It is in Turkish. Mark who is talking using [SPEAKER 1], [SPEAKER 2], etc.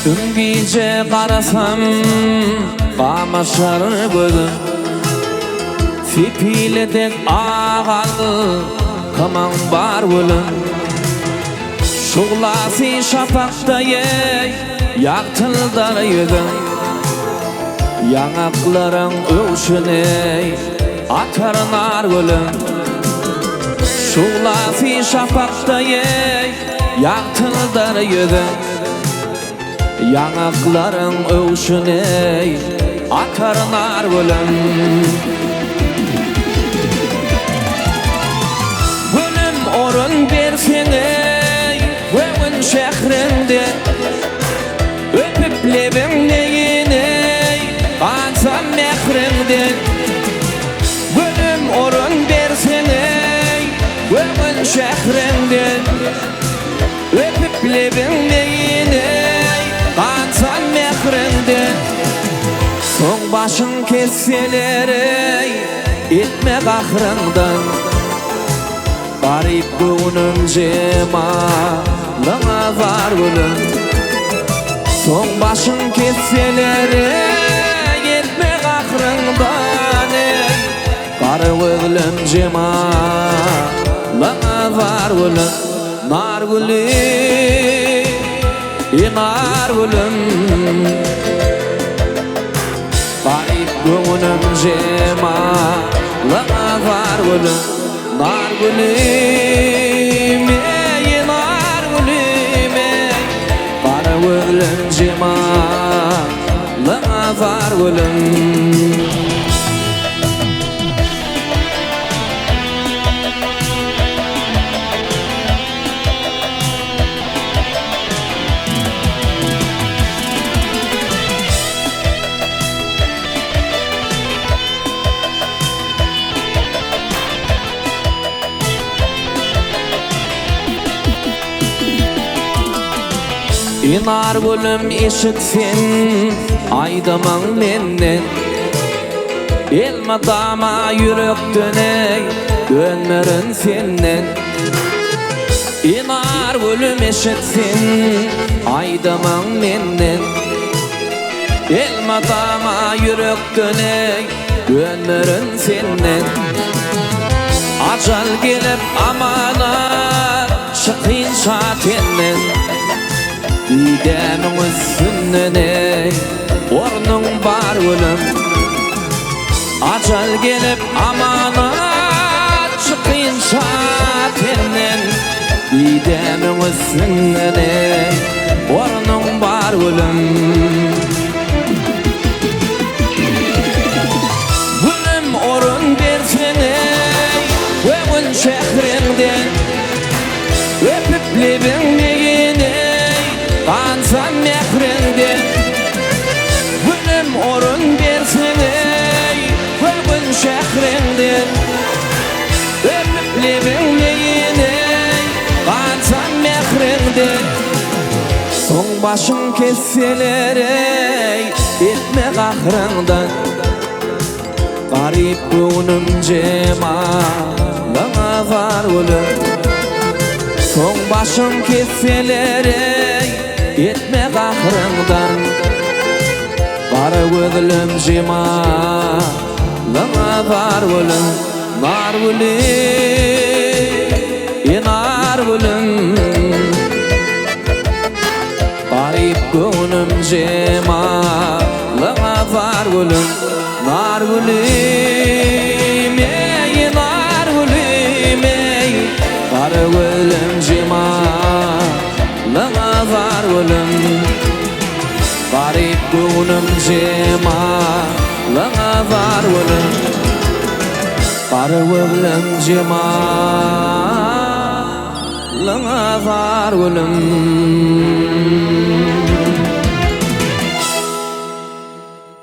[SPEAKER 1] Tüm gece qarasam qamaşar gözüm Fipiledek ağalı kaman var gülüm Şuğlası şapakta yey yaktıldar yüzüm Yanakların övüşüney atarlar gülüm Şuğlası şapakta yey yaktıldar yüzüm Yanakların övüşüney atarlar gülüm Gülüm orun berseney Ömün şehrinde Öpüp lebimleyiney Qansam mehrinde Gülüm orun berseney Ömün şehrinde Öpüp lebimleyiney Qansam mehrinde Son başın kesselerey etme qahrından Garip gönlüm cemalına var gülüm Son başın kesselerey etme qahrından Garip gönlüm cemalına var gülüm Nar gülüm nar gülüm Garip gönlüm cemalına var gülüm Nar gülüm ey nar gülüm ey Garip gönlüm cemalına var gülüm İnar gülüm eşitsin aydaman menden Elmadama yürek döney dönmerin senden İnar gülüm eşitsin aydaman menden Elmadama yürek döney dönmerin senden Acal gelip amana çıkın şatenden Didemin üstünde ornun var gülüm Acal gelip amana çıkın şatenden Didemin üstünde ornun var gülüm Gülüm orun bersene Ömün şehrinden Öpüp lebimleyine Qansam mehrinde Gülüm orun berseney Ömün şehrinde Öpüp lebimleyiney Qansam mehrinde Son başın kesselerey etme qahrından Garip gönlüm cemalına var gülüm Son başın kesselerey etme qahrından Garip gönlüm cemalına var gülüm Nar gülüm nar gülüm Garip gönlüm cemalına var gülüm Nar gülüm ey nar gülüm ey Garip gönlüm cemalına var gülüm Garip gönlüm cemalına var gülüm Garip gönlüm cemalına var gülüm